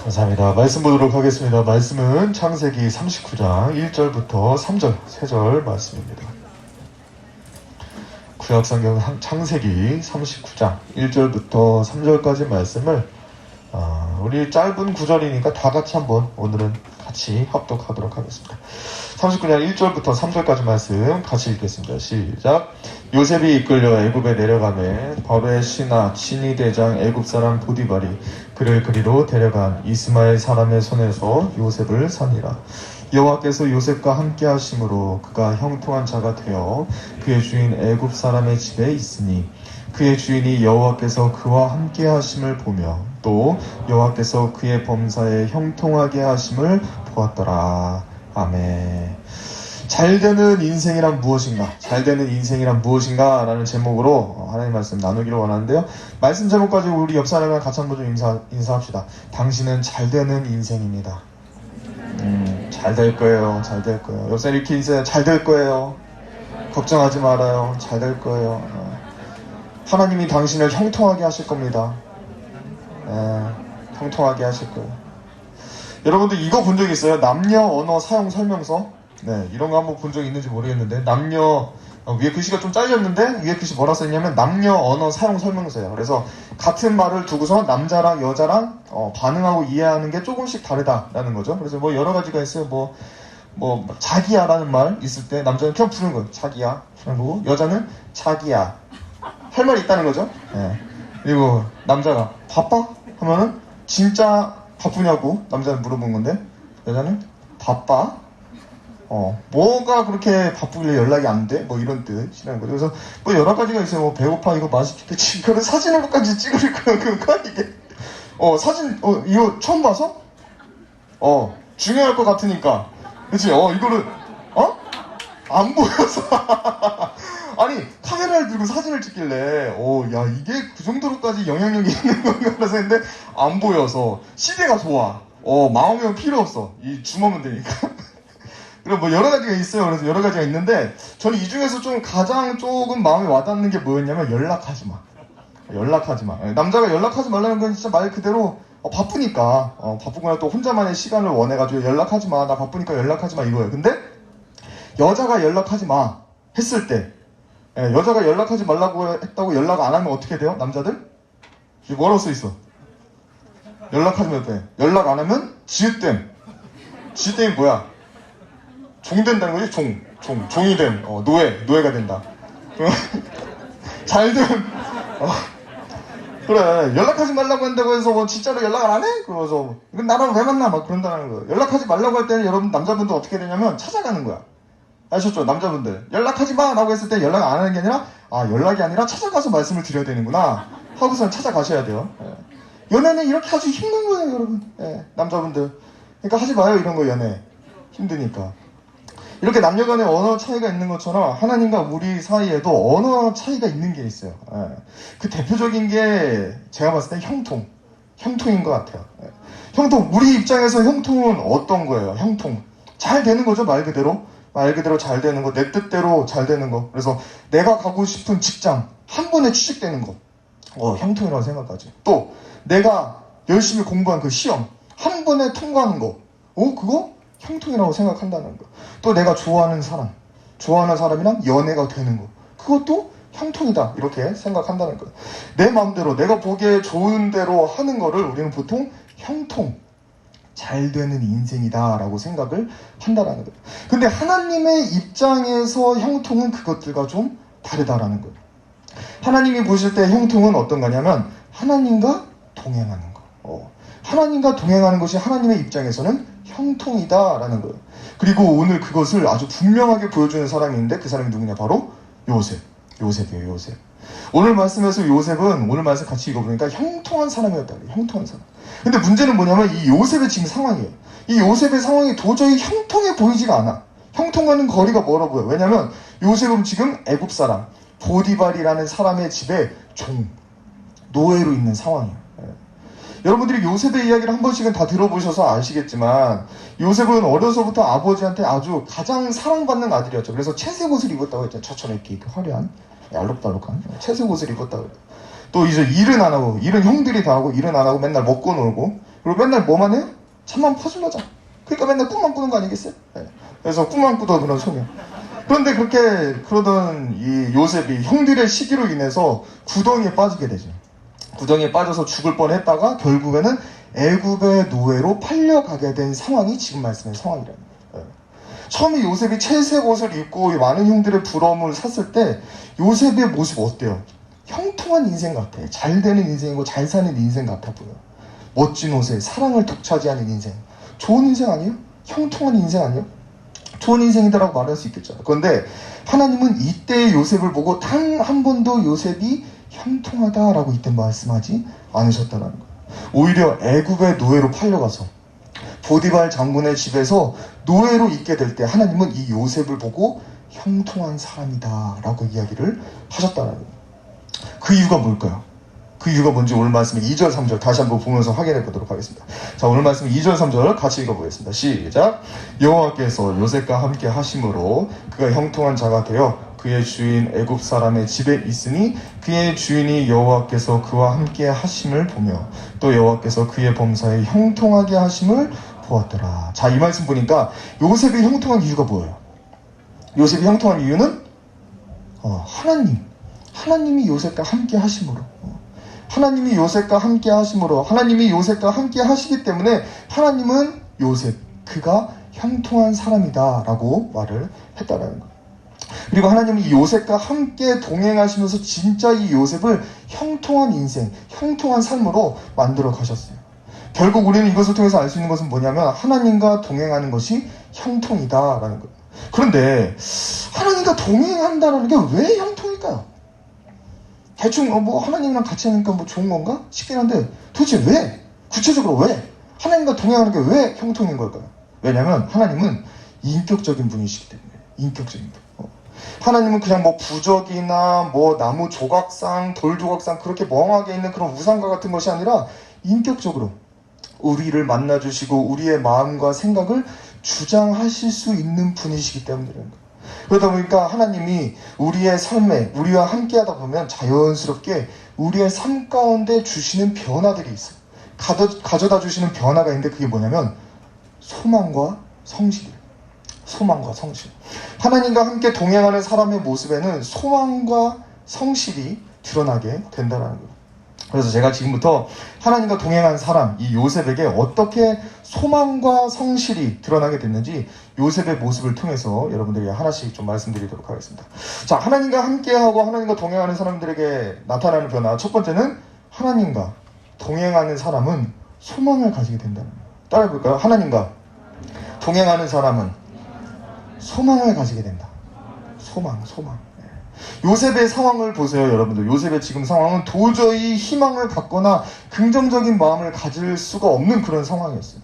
감사합니다. 말씀 보도록 하겠습니다. 말씀은 창세기 39장 1절부터 3절, 3절 말씀입니다. 구약성경 창세기 39장 1절부터 3절까지 말씀을 우리 짧은 구절이니까 다 같이 한번 오늘은 같이 합독하도록 하겠습니다. 39장 1절부터 3절까지 말씀 같이 읽겠습니다. 시작. 요셉이 이끌려 애굽에 내려가매 바로의 신하 친위 대장 애굽 사람 보디발이 그를 그리로 데려간 이스마엘 사람의 손에서 요셉을 산이라. 여호와께서 요셉과 함께 하심으로 그가 형통한 자가 되어 그의 주인 애굽 사람의 집에 있으니 그의 주인이 여호와께서 그와 함께 하심을 보며 또 여호와께서 그의 범사에 형통하게 하심을 보았더라. 아멘. 잘되는 인생이란 무엇인가? 잘되는 인생이란 무엇인가? 라는 제목으로 하나님 말씀 나누기를 원하는데요. 말씀 제목 가지고 우리 옆 사람이랑 같이 한번 좀 인사합시다. 당신은 잘되는 인생입니다. 잘 될 거예요. 잘 될 거예요. 옆 사람 이렇게 인사해. 잘 될 거예요. 걱정하지 말아요. 잘 될 거예요. 하나님이 당신을 형통하게 하실 겁니다. 형통하게 하실 거예요. 여러분들 이거 본 적 있어요? 남녀 언어 사용 설명서? 네, 이런 거 한번 본 적 있는지 모르겠는데 남녀 위에 글씨가 좀 잘렸는데 위에 글씨 뭐라 써있냐면 남녀 언어 사용 설명서예요. 그래서 같은 말을 두고서 남자랑 여자랑 반응하고 이해하는 게 조금씩 다르다라는 거죠. 그래서 뭐 여러 가지가 있어요. 뭐 자기야라는 말 있을 때 남자는 그냥 부르는 거예요. 자기야. 그리고 여자는 자기야. 할 말이 있다는 거죠. 네. 그리고 남자가 바빠? 하면은 진짜 바쁘냐고 남자는 물어본 건데 여자는 바빠? 뭐가 그렇게 바쁘길래 연락이 안 돼? 뭐 이런 뜻이라는 거죠. 그래서 뭐 여러 가지가 있어요. 뭐 배고파 이거 맛있겠다. 이거를 사진으로까지 찍을 건가 이게? 사진 이거 처음 봐서? 중요할 것 같으니까. 그치? 이거를 안 보여서 아니 카메라를 들고 사진을 찍길래 야 이게 그 정도로까지 영향력이 있는 건가라서 했는데 안 보여서 시대가 좋아. 망하면 필요 없어. 이 줌하면 되니까. 그리고 뭐 여러 가지가 있어요. 그래서 여러 가지가 있는데 저는 이 중에서 좀 가장 조금 마음에 와닿는 게 뭐였냐면 연락하지 마. 연락하지 마. 남자가 연락하지 말라는 건 진짜 말 그대로 바쁘니까 바쁘구나 또 혼자만의 시간을 원해가지고 연락하지 마. 나 바쁘니까 연락하지 마 이거예요. 근데 여자가 연락하지 마 했을 때 여자가 연락하지 말라고 했다고 연락 안 하면 어떻게 돼요? 남자들? 이게 뭐라고 써있어? 연락하지 마. 연락 안 하면 지읒됨. 지읒됨이 뭐야? 종 된다는 거지? 종이 됨. 노예가 된다. 잘됨. 그래, 연락하지 말라고 한다고 해서 뭐 진짜로 연락을 안 해? 그러면서 이건 나랑 왜 만나? 막 그런다는 거예요. 연락하지 말라고 할 때는 여러분 남자분들 어떻게 되냐면 찾아가는 거야. 아셨죠? 남자분들. 연락하지 마! 라고 했을 때 연락 안 하는 게 아니라 연락이 아니라 찾아가서 말씀을 드려야 되는구나 하고서는 찾아가셔야 돼요. 연애는 이렇게 아주 힘든 거예요, 여러분. 남자분들. 그러니까 하지 마요, 이런 거 연애. 힘드니까. 이렇게 남녀 간의 언어 차이가 있는 것처럼 하나님과 우리 사이에도 언어 차이가 있는 게 있어요. 그 대표적인 게 제가 봤을 때 형통인 것 같아요. 형통, 우리 입장에서 형통은 어떤 거예요? 형통. 잘 되는 거죠, 말 그대로. 말 그대로 잘 되는 거, 내 뜻대로 잘 되는 거. 그래서 내가 가고 싶은 직장 한 번에 취직되는 거. 형통이라고 생각하지. 또 내가 열심히 공부한 그 시험 한 번에 통과하는 거. 그거? 형통이라고 생각한다는 거. 또 내가 좋아하는 사람이랑 연애가 되는 거. 그것도 형통이다. 이렇게 생각한다는 거예요. 내 마음대로 내가 보기에 좋은 대로 하는 거를 우리는 보통 형통, 잘 되는 인생이다 라고 생각을 한다는 거예요. 근데 하나님의 입장에서 형통은 그것들과 좀 다르다라는 거예요. 하나님이 보실 때 형통은 어떤 거냐면 하나님과 동행하는 거. 하나님과 동행하는 것이 하나님의 입장에서는 형통이다라는 거예요. 그리고 오늘 그것을 아주 분명하게 보여주는 사람이 있는데 그 사람이 누구냐? 바로 요셉이에요. 요셉. 오늘 말씀에서 요셉은 오늘 말씀 같이 읽어보니까 형통한 사람이었다 그래요. 형통한 사람. 근데 문제는 뭐냐면 이 요셉의 지금 상황이에요. 이 요셉의 상황이 도저히 형통해 보이지가 않아. 형통하는 거리가 멀어 보여. 왜냐면 요셉은 지금 애굽 사람 보디발이라는 사람의 집에 노예로 있는 상황이에요. 여러분들이 요셉의 이야기를 한 번씩은 다 들어보셔서 아시겠지만 요셉은 어려서부터 아버지한테 아주 가장 사랑받는 아들이었죠. 그래서 채색 옷을 입었다고 했죠. 저처럼 이렇게 화려한 알록달록한 채색 옷을 입었다고 했죠. 또 이제 일은 안 하고 일은 형들이 다 하고 일은 안 하고 맨날 먹고 놀고 그리고 맨날 뭐만 해요? 잠만 퍼질러자. 그러니까 맨날 꿈만 꾸는 거 아니겠어요? 네. 그래서 꿈만 꾸던 그런 소녀. 그런데 그렇게 그러던 이 요셉이 형들의 시기로 인해서 구덩이에 빠지게 되죠. 구덩이에 빠져서 죽을 뻔했다가 결국에는 애굽의 노예로 팔려가게 된 상황이 지금 말씀의 상황이라는 거예요. 처음에 요셉이 채색 옷을 입고 많은 형들의 부러움을 샀을 때 요셉의 모습 어때요? 형통한 인생 같아. 잘 되는 인생이고 잘 사는 인생 같아 보여. 멋진 옷에 사랑을 독차지하는 인생. 좋은 인생 아니에요? 형통한 인생 아니에요? 좋은 인생이다라고 말할 수 있겠죠. 그런데 하나님은 이때의 요셉을 보고 단 한 번도 요셉이 형통하다라고 이때 말씀하지 않으셨다는 거예요. 오히려 애굽의 노예로 팔려가서 보디발 장군의 집에서 노예로 있게 될 때 하나님은 이 요셉을 보고 형통한 사람이다라고 이야기를 하셨다는 거예요. 그 이유가 뭘까요? 그 이유가 뭔지 오늘 말씀의 2절, 3절 다시 한번 보면서 확인해 보도록 하겠습니다. 자, 오늘 말씀 2절, 3절 같이 읽어보겠습니다. 시작! 여호와께서 요셉과 함께 하심으로 그가 형통한 자가 되어 그의 주인 애굽 사람의 집에 있으니 그의 주인이 여호와께서 그와 함께 하심을 보며 또 여호와께서 그의 범사에 형통하게 하심을 보았더라. 자, 이 말씀 보니까 요셉이 형통한 이유가 뭐예요? 요셉이 형통한 이유는 하나님이 요셉과 함께 하심으로 하나님이 요셉과 함께 하심으로 하나님이 요셉과 함께 하시기 때문에 하나님은 요셉 그가 형통한 사람이다 라고 말을 했다라는 거예요. 그리고 하나님이 요셉과 함께 동행하시면서 진짜 이 요셉을 형통한 인생, 형통한 삶으로 만들어 가셨어요. 결국 우리는 이것을 통해서 알 수 있는 것은 뭐냐면 하나님과 동행하는 것이 형통이다라는 거예요. 그런데 하나님과 동행한다는 게 왜 형통일까요? 대충 하나님이랑 같이 하니까 좋은 건가? 싶긴 한데 도대체 왜? 구체적으로 왜? 하나님과 동행하는 게 왜 형통인 걸까요? 왜냐하면 하나님은 인격적인 분이시기 때문에. 인격적인 분. 하나님은 그냥 부적이나 나무 조각상, 돌 조각상 그렇게 멍하게 있는 그런 우상과 같은 것이 아니라 인격적으로 우리를 만나주시고 우리의 마음과 생각을 주장하실 수 있는 분이시기 때문이라는 거예요. 그러다 보니까 하나님이 우리의 삶에 우리와 함께 하다 보면 자연스럽게 우리의 삶 가운데 주시는 변화들이 있어요. 가져다 주시는 변화가 있는데 그게 뭐냐면 소망과 성실이에요. 소망과 성실. 하나님과 함께 동행하는 사람의 모습에는 소망과 성실이 드러나게 된다는 거예요. 그래서 제가 지금부터 하나님과 동행한 사람, 이 요셉에게 어떻게 소망과 성실이 드러나게 됐는지 요셉의 모습을 통해서 여러분들에게 하나씩 좀 말씀드리도록 하겠습니다. 자, 하나님과 함께하고 하나님과 동행하는 사람들에게 나타나는 변화. 첫 번째는 하나님과 동행하는 사람은 소망을 가지게 된다는 거예요. 따라해볼까요? 하나님과 동행하는 사람은 소망을 가지게 된다. 소망. 요셉의 상황을 보세요, 여러분들. 요셉의 지금 상황은 도저히 희망을 갖거나 긍정적인 마음을 가질 수가 없는 그런 상황이었어요.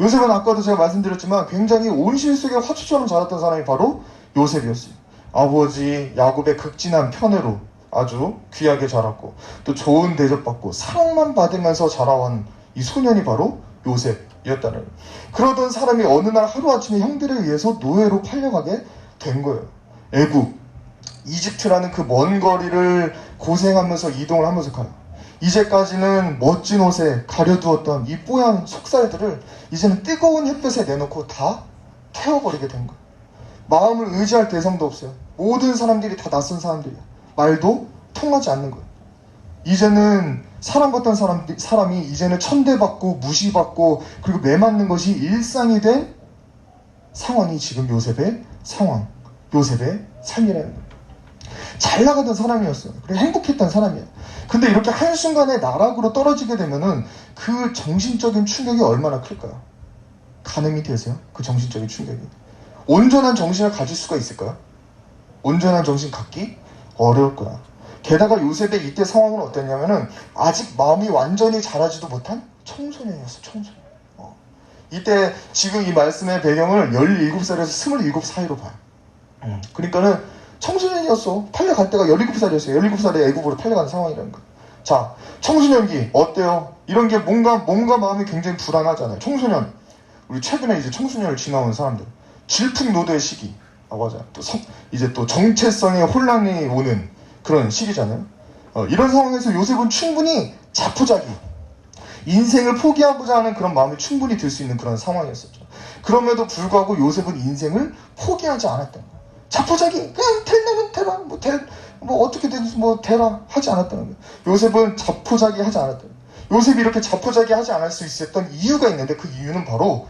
요셉은 아까도 제가 말씀드렸지만 굉장히 온실 속의 화초처럼 자랐던 사람이 바로 요셉이었어요. 아버지 야곱의 극진한 편애로 아주 귀하게 자랐고 또 좋은 대접받고 사랑만 받으면서 자라온 이 소년이 바로 요셉이었다는 거예요. 그러던 사람이 어느 날 하루아침에 형들에 의해서 노예로 팔려가게 된 거예요. 애굽 이집트라는 그 먼 거리를 고생하면서 이동을 하면서 가요. 이제까지는 멋진 옷에 가려두었던 이 뽀얀 속살들을 이제는 뜨거운 햇볕에 내놓고 다 태워버리게 된 거예요. 마음을 의지할 대상도 없어요. 모든 사람들이 다 낯선 사람들이에요. 말도 통하지 않는 거예요. 이제는 사랑받던 사람이 이제는 천대받고 무시받고 그리고 매맞는 것이 일상이 된 상황이 지금 요셉의 상황, 요셉의 삶이라는 거예요. 잘 나가던 사람이었어요. 그리고 행복했던 사람이에요. 근데 이렇게 한순간에 나락으로 떨어지게 되면은 그 정신적인 충격이 얼마나 클까요? 가늠이 되세요? 그 정신적인 충격이. 온전한 정신을 가질 수가 있을까요? 온전한 정신 갖기 어려울 거야. 게다가 요셉의 이때 상황은 어땠냐면은 아직 마음이 완전히 자라지도 못한 청소년이었어. 청소년. 이때 지금 이 말씀의 배경을 17살에서 27 사이로 봐요. 그러니까는 청소년이었어. 팔려갈 때가 17살이었어요. 17살에 애굽으로 팔려간 상황이라는 거예요. 자, 청소년기 어때요? 이런 게 뭔가 마음이 굉장히 불안하잖아요. 청소년. 우리 최근에 이제 청소년을 지나온 사람들. 질풍노도의 시기. 맞아요. 이제 또 정체성의 혼란이 오는 그런 시기잖아요. 이런 상황에서 요셉은 충분히 자포자기. 인생을 포기하고자 하는 그런 마음이 충분히 들 수 있는 그런 상황이었었죠. 그럼에도 불구하고 요셉은 인생을 포기하지 않았던 거예요. 자포자기 그냥 될려면 되라 뭐 어떻게든지 뭐 되라 하지 않았다는 거예요. 요셉은 자포자기 하지 않았다는 거예요. 요셉이 이렇게 자포자기 하지 않을 수 있었던 이유가 있는데 그 이유는 바로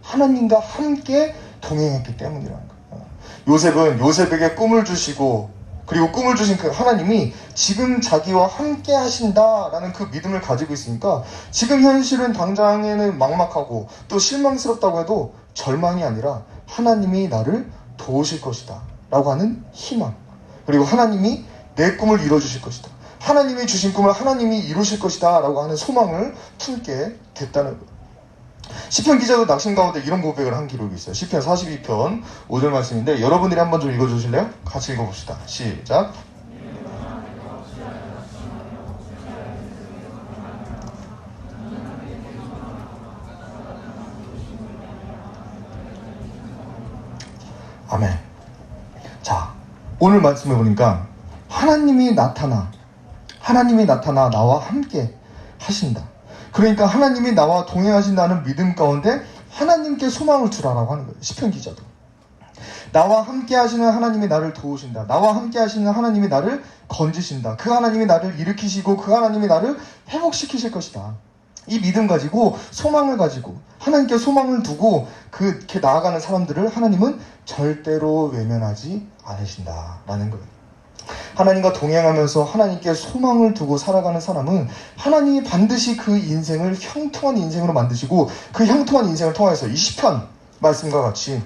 하나님과 함께 동행했기 때문이라는 거예요. 요셉은 요셉에게 꿈을 주시고 그리고 꿈을 주신 그 하나님이 지금 자기와 함께 하신다라는 그 믿음을 가지고 있으니까 지금 현실은 당장에는 막막하고 또 실망스럽다고 해도 절망이 아니라 하나님이 나를 도우실 것이다 라고 하는 희망, 그리고 하나님이 내 꿈을 이뤄주실 것이다, 하나님이 주신 꿈을 하나님이 이루실 것이다 라고 하는 소망을 품게 됐다는 거예요. 시편 기자도 낙심 가운데 이런 고백을 한 기록이 있어요. 시편 42편 5절 말씀인데 여러분들이 한번 좀 읽어주실래요? 같이 읽어봅시다. 시작. 아멘. 자, 오늘 말씀해 보니까 하나님이 나타나 나와 함께 하신다. 그러니까 하나님이 나와 동행하신다는 믿음 가운데 하나님께 소망을 두라라고 하는 거예요. 시편 기자도. 나와 함께 하시는 하나님이 나를 도우신다. 나와 함께 하시는 하나님이 나를 건지신다. 그 하나님이 나를 일으키시고 그 하나님이 나를 회복시키실 것이다. 이 믿음 가지고 소망을 가지고 하나님께 소망을 두고 그렇게 나아가는 사람들을 하나님은 절대로 외면하지 않으신다라는 거예요. 하나님과 동행하면서 하나님께 소망을 두고 살아가는 사람은 하나님이 반드시 그 인생을 형통한 인생으로 만드시고 그 형통한 인생을 통해서 이 시편 말씀과 같이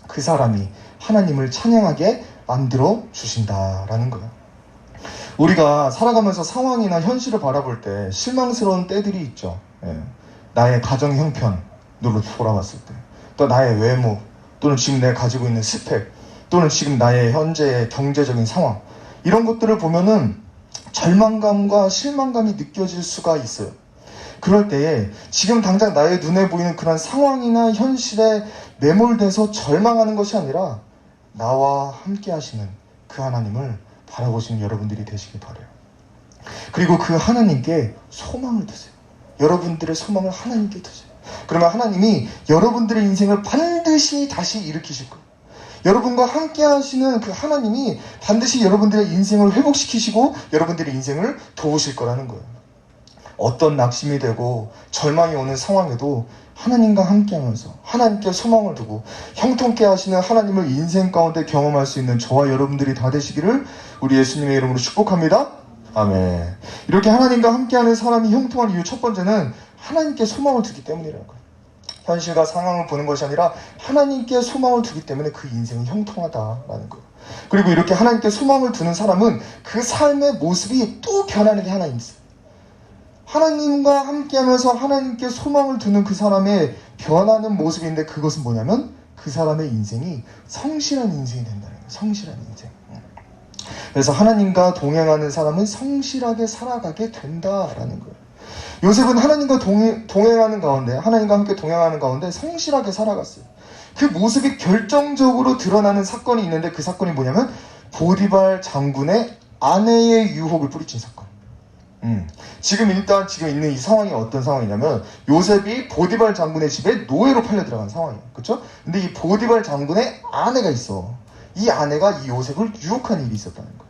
그 사람이 하나님을 찬양하게 만들어 주신다라는 거예요. 우리가 살아가면서 상황이나 현실을 바라볼 때 실망스러운 때들이 있죠. 나의 가정 형편으로 돌아봤을 때, 또 나의 외모, 또는 지금 내가 가지고 있는 스펙, 또는 지금 나의 현재의 경제적인 상황, 이런 것들을 보면은 절망감과 실망감이 느껴질 수가 있어요. 그럴 때에 지금 당장 나의 눈에 보이는 그런 상황이나 현실에 매몰돼서 절망하는 것이 아니라 나와 함께 하시는 그 하나님을 바라보시는 여러분들이 되시길 바라요. 그리고 그 하나님께 소망을 두세요. 여러분들의 소망을 하나님께 두세요. 그러면 하나님이 여러분들의 인생을 반드시 다시 일으키실 거예요. 여러분과 함께 하시는 그 하나님이 반드시 여러분들의 인생을 회복시키시고 여러분들의 인생을 도우실 거라는 거예요. 어떤 낙심이 되고 절망이 오는 상황에도 하나님과 함께하면서 하나님께 소망을 두고 형통케 하시는 하나님을 인생 가운데 경험할 수 있는 저와 여러분들이 다 되시기를 우리 예수님의 이름으로 축복합니다. 아멘. 이렇게 하나님과 함께하는 사람이 형통한 이유 첫 번째는 하나님께 소망을 두기 때문이라는 거예요. 현실과 상황을 보는 것이 아니라 하나님께 소망을 두기 때문에 그 인생은 형통하다라는 거예요. 그리고 이렇게 하나님께 소망을 두는 사람은 그 삶의 모습이 또 변하는 게 하나 있어요. 하나님과 함께하면서 하나님께 소망을 두는 그 사람의 변하는 모습인데 그것은 뭐냐면 그 사람의 인생이 성실한 인생이 된다는 거예요. 성실한 인생. 그래서 하나님과 동행하는 사람은 성실하게 살아가게 된다라는 거예요. 요셉은 하나님과 동행하는 가운데, 하나님과 함께 동행하는 가운데 성실하게 살아갔어요. 그 모습이 결정적으로 드러나는 사건이 있는데 그 사건이 뭐냐면 보디발 장군의 아내의 유혹을 뿌리친 사건. 지금 있는 이 상황이 어떤 상황이냐면 요셉이 보디발 장군의 집에 노예로 팔려 들어간 상황이에요. 그렇죠? 근데 이 보디발 장군의 아내가 있어. 이 아내가 이 요셉을 유혹한 일이 있었다는 거예요.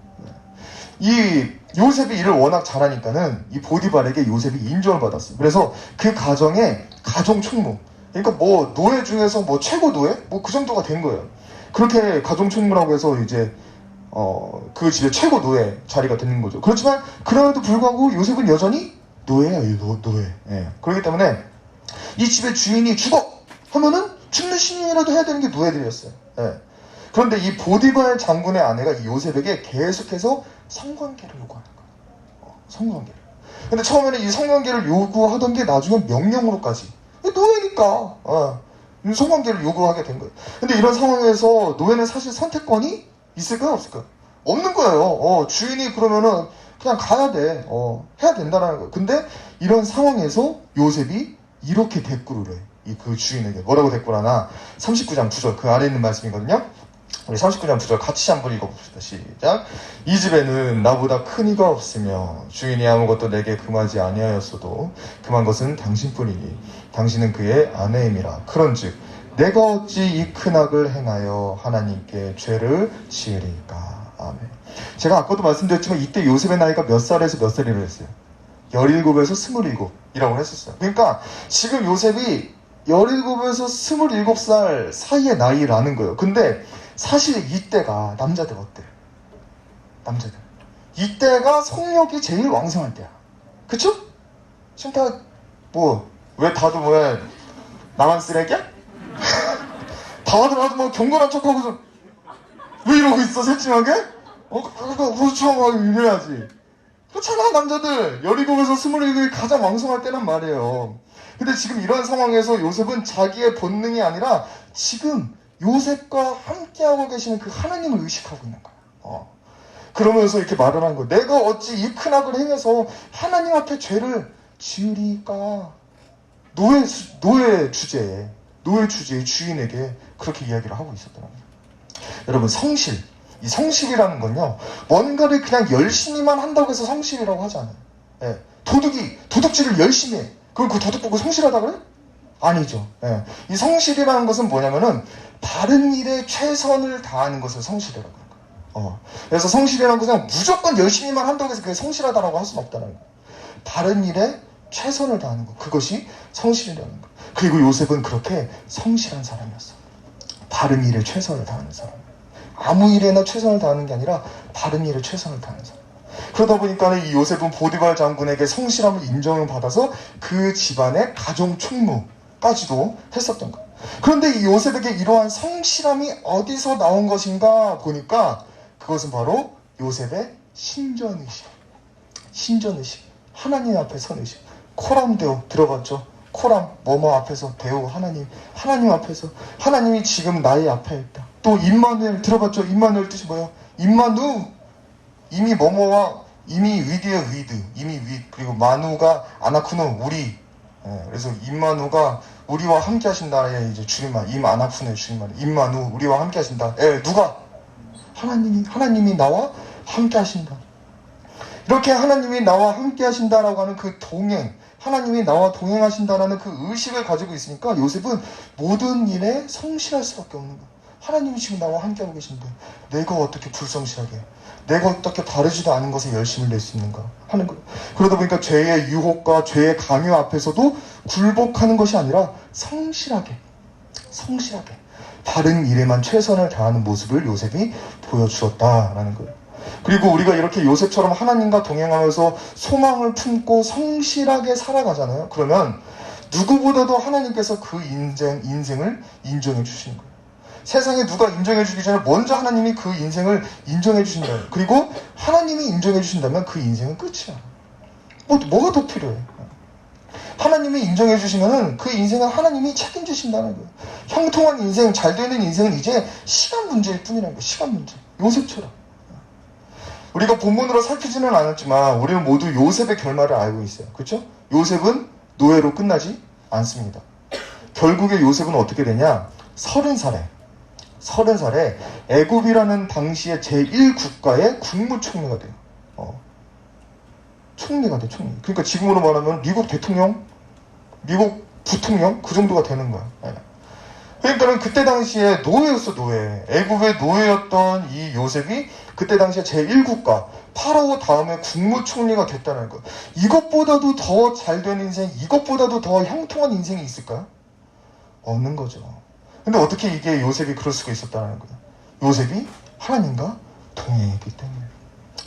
이 요셉이 일을 워낙 잘하니까는 이 보디발에게 요셉이 인정을 받았어요. 그래서 그 가정의 가정 총무, 그러니까 뭐 노예 중에서 뭐 최고 노예? 뭐 그 정도가 된 거예요. 그렇게 가정 총무라고 해서 이제 그 집의 최고 노예 자리가 되는 거죠. 그렇지만 그럼에도 불구하고 요셉은 여전히 노예예요. 노예. 예. 그렇기 때문에 이 집의 주인이 죽어 하면은 죽는 신용이라도 해야 되는 게 노예들이었어요. 예. 그런데 이 보디발 장군의 아내가 이 요셉에게 계속해서 성관계를 요구하는 거예요. 성관계를. 근데 처음에는 이 성관계를 요구하던 게 나중에 명령으로까지. 노예니까 성관계를 요구하게 된 거예요. 근데 이런 상황에서 노예는 사실 선택권이 있을까요? 없을까요? 없는 거예요. 주인이 그러면은 그냥 가야 돼. 해야 된다는 거예요. 근데 이런 상황에서 요셉이 이렇게 대꾸를 해. 그 주인에게. 뭐라고 대꾸를 하나? 39장 9절 그 아래 있는 말씀이거든요. 우리 39장 9절 같이 한번 읽어봅시다. 시작. 이 집에는 나보다 큰 이가 없으며 주인이 아무것도 내게 금하지 아니하였어도 금한 것은 당신뿐이니 당신은 그의 아내임이라. 그런즉 내가 어찌 이 큰 악을 행하여 하나님께 죄를 지으리까. 아멘. 제가 아까도 말씀드렸지만 이때 요셉의 나이가 몇 살에서 몇 살이라고 했어요? 17에서 27이라고 했었어요. 그러니까 지금 요셉이 17에서 27살 사이의 나이라는 거예요. 근데 사실 이때가 남자들 어때요? 남자들 이때가 성욕이 제일 왕성할 때야. 그쵸? 지금 다 왜 다들 왜 나만 쓰레기야? 다들 뭐 경건한 척하고서 왜 이러고 있어 새침하게? 그렇죠 이래야지. 그렇잖아. 남자들 17에서 27이 가장 왕성할 때란 말이에요. 근데 지금 이런 상황에서 요셉은 자기의 본능이 아니라 지금 요셉과 함께하고 계시는 그 하나님을 의식하고 있는 거야. 그러면서 이렇게 말을 한 거야. 내가 어찌 이 큰 악을 행해서 하나님 앞에 죄를 지으리까. 노예 주제에 주인에게 그렇게 이야기를 하고 있었더라고요. 여러분, 이 성실이라는 건요, 뭔가를 그냥 열심히만 한다고 해서 성실이라고 하지 않아요. 예. 도둑질을 열심히 해. 그럼 그 도둑 보고 성실하다 그래? 아니죠. 예. 이 성실이라는 것은 뭐냐면은 바른 일에 최선을 다하는 것을 성실이라고 하는 거예요. 그래서 성실이라는 것은 무조건 열심히만 한다고 해서 그게 성실하다라고 할 수는 없다는 거예요. 바른 일에 최선을 다하는 것, 그것이 성실이라는 거예요. 그리고 요셉은 그렇게 성실한 사람이었어. 바른 일에 최선을 다하는 사람. 아무 일에나 최선을 다하는 게 아니라 바른 일에 최선을 다하는 사람. 그러다 보니까 이 요셉은 보디발 장군에게 성실함을 인정을 받아서 그 집안의 가정 총무까지도 했었던 거예요. 그런데 이 요셉에게 이러한 성실함이 어디서 나온 것인가 보니까 그것은 바로 요셉의 신전의식. 하나님 앞에 선 의식. 코람데오 들어봤죠? 코람, 뭐뭐 앞에서 데오, 하나님 앞에서 하나님이 지금 나의 앞에 있다. 또 임마누엘 들어봤죠? 임마누엘 뜻이 뭐예요? 임마누, 이미 뭐뭐와 이미 위드의 위드, 이미 위, 그리고 마누가 아나쿠노, 우리. 그래서 임마누가 우리와 함께 하신다의 이제 줄임말, 임아나쿠노의 줄임말, 임마누, 우리와 함께 하신다. 누가? 하나님이 나와 함께 하신다. 이렇게 하나님이 나와 함께 하신다라고 하는 그 동행, 하나님이 나와 동행하신다라는 그 의식을 가지고 있으니까 요셉은 모든 일에 성실할 수밖에 없는 거야. 하나님이 지금 나와 함께하고 계신데 내가 어떻게 불성실하게, 내가 어떻게 바르지도 않은 것에 열심을 낼 수 있는가 하는 거예요. 그러다 보니까 죄의 유혹과 죄의 강요 앞에서도 굴복하는 것이 아니라 성실하게 바른 일에만 최선을 다하는 모습을 요셉이 보여주었다라는 거예요. 그리고 우리가 이렇게 요셉처럼 하나님과 동행하면서 소망을 품고 성실하게 살아가잖아요. 그러면 누구보다도 하나님께서 그 인생을 인정해 주시는 거예요. 세상에 누가 인정해 주기 전에 먼저 하나님이 그 인생을 인정해 주신다. 그리고 하나님이 인정해 주신다면 그 인생은 끝이야. 뭐가 더 필요해? 하나님이 인정해 주시면은 그 인생은 하나님이 책임지신다는 거예요. 형통한 인생, 잘 되는 인생은 이제 시간 문제일 뿐이라는 거예요. 시간 문제. 요셉처럼. 우리가 본문으로 살피지는 않았지만 우리는 모두 요셉의 결말을 알고 있어요. 그렇죠? 요셉은 노예로 끝나지 않습니다. 결국에 요셉은 어떻게 되냐? 30살에 애굽이라는 당시의 제1국가의 국무총리가 돼요. 총리가 돼, 총리. 그러니까 지금으로 말하면 미국 대통령, 미국 부통령 그 정도가 되는 거야. 그러니까는 그때 당시에 노예였어, 노예. 애굽의 노예였던 이 요셉이 그때 당시에 제1국가 파라오 다음에 국무총리가 됐다는 거. 이것보다도 더 잘된 인생, 이것보다도 더 형통한 인생이 있을까요? 없는 거죠. 근데 어떻게 이게 요셉이 그럴 수가 있었다는 거예요? 요셉이 하나님과 동행했기 때문에.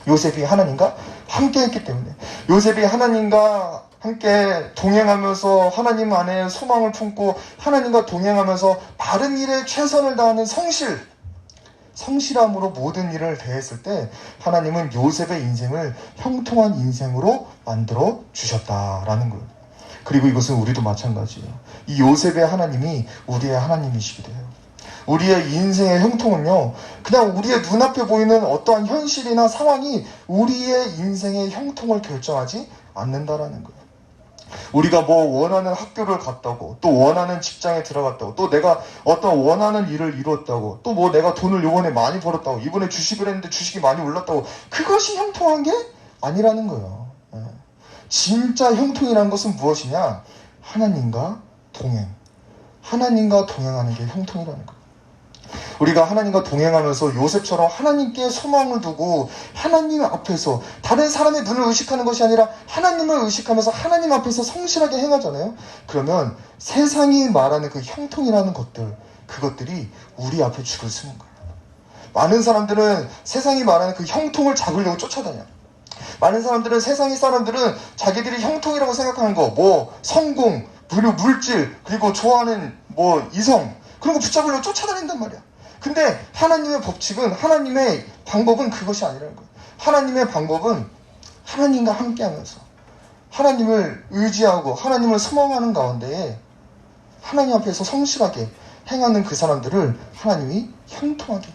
요셉이 하나님과 함께 했기 때문에. 요셉이 하나님과 함께 동행하면서 하나님 안에 소망을 품고 하나님과 동행하면서 바른 일에 최선을 다하는 성실함으로 모든 일을 대했을 때 하나님은 요셉의 인생을 형통한 인생으로 만들어 주셨다라는 거예요. 그리고 이것은 우리도 마찬가지예요. 이 요셉의 하나님이 우리의 하나님이시기도 해요. 우리의 인생의 형통은요, 그냥 우리의 눈앞에 보이는 어떠한 현실이나 상황이 우리의 인생의 형통을 결정하지 않는다라는 거예요. 우리가 뭐 원하는 학교를 갔다고, 또 원하는 직장에 들어갔다고, 또 내가 어떤 원하는 일을 이뤘다고, 또 뭐 내가 돈을 이번에 많이 벌었다고, 이번에 주식을 했는데 주식이 많이 올랐다고, 그것이 형통한 게 아니라는 거예요. 진짜 형통이라는 것은 무엇이냐? 하나님과 동행. 하나님과 동행하는 게 형통이라는 거예요. 우리가 하나님과 동행하면서 요셉처럼 하나님께 소망을 두고 하나님 앞에서 다른 사람의 눈을 의식하는 것이 아니라 하나님을 의식하면서 하나님 앞에서 성실하게 행하잖아요. 그러면 세상이 말하는 그 형통이라는 것들, 그것들이 우리 앞에 줄을 서는 거예요. 많은 사람들은 세상이 말하는 그 형통을 잡으려고 쫓아다녀요. 많은 사람들은, 세상의 사람들은 자기들이 형통이라고 생각하는 거, 뭐 성공, 그리고 물질, 그리고 좋아하는 뭐 이성, 그런 거 붙잡으려고 쫓아다닌단 말이야. 근데 하나님의 법칙은, 하나님의 방법은 그것이 아니라는 거예요. 하나님의 방법은 하나님과 함께하면서 하나님을 의지하고 하나님을 소망하는 가운데에 하나님 앞에서 성실하게 행하는 그 사람들을 하나님이 형통하게,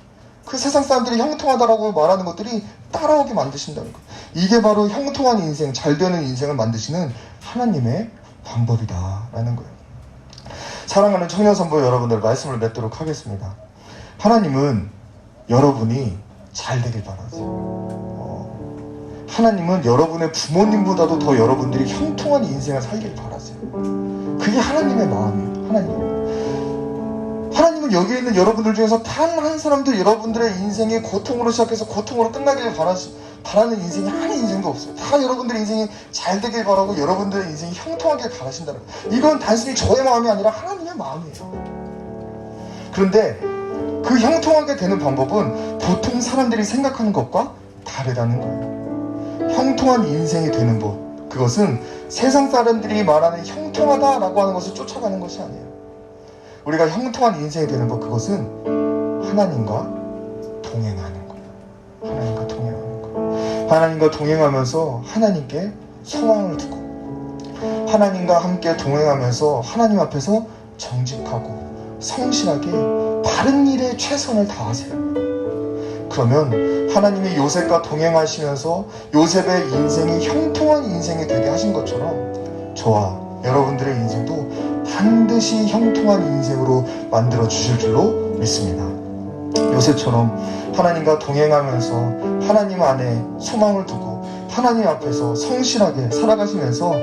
그 세상 사람들이 형통하다라고 말하는 것들이 따라오게 만드신다는 거예요. 이게 바로 형통한 인생, 잘 되는 인생을 만드시는 하나님의 방법이다라는 거예요. 사랑하는 청년선보 여러분들, 말씀을 맺도록 하겠습니다. 하나님은 여러분이 잘 되길 바라세요. 하나님은 여러분의 부모님보다도 더 여러분들이 형통한 인생을 살길 바라세요. 그게 하나님의 마음이에요. 하나님은 여기에 있는 여러분들 중에서 단 한 사람도 여러분들의 인생이 고통으로 시작해서 고통으로 끝나길 바라는 인생이 한 인생도 없어요. 다 여러분들의 인생이 잘 되길 바라고 여러분들의 인생이 형통하길 바라신다는 거예요. 이건 단순히 저의 마음이 아니라 하나님의 마음이에요. 그런데 그 형통하게 되는 방법은 보통 사람들이 생각하는 것과 다르다는 거예요. 형통한 인생이 되는 법, 그것은 세상 사람들이 말하는 형통하다라고 하는 것을 쫓아가는 것이 아니에요. 우리가 형통한 인생이 되는 법, 그것은 하나님과 동행하는 거예요. 하나님과 동행하는 거예요. 하나님과 동행하면서 하나님께 소망을 두고, 하나님과 함께 동행하면서 하나님 앞에서 정직하고 성실하게 바른 일에 최선을 다하세요. 그러면 하나님이 요셉과 동행하시면서 요셉의 인생이 형통한 인생이 되게 하신 것처럼 저와 여러분들의 인생도 반드시 형통한 인생으로 만들어 주실 줄로 믿습니다. 요셉처럼 하나님과 동행하면서 하나님 안에 소망을 두고 하나님 앞에서 성실하게 살아가시면서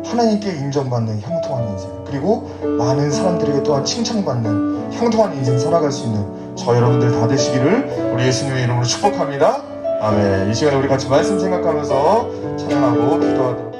하나님께 인정받는 형통한 인생, 그리고 많은 사람들에게 또한 칭찬받는 형통한 인생 살아갈 수 있는 저 여러분들 다 되시기를 우리 예수님의 이름으로 축복합니다. 아멘. 이 시간에 우리 같이 말씀 생각하면서 찬양하고 기도하도록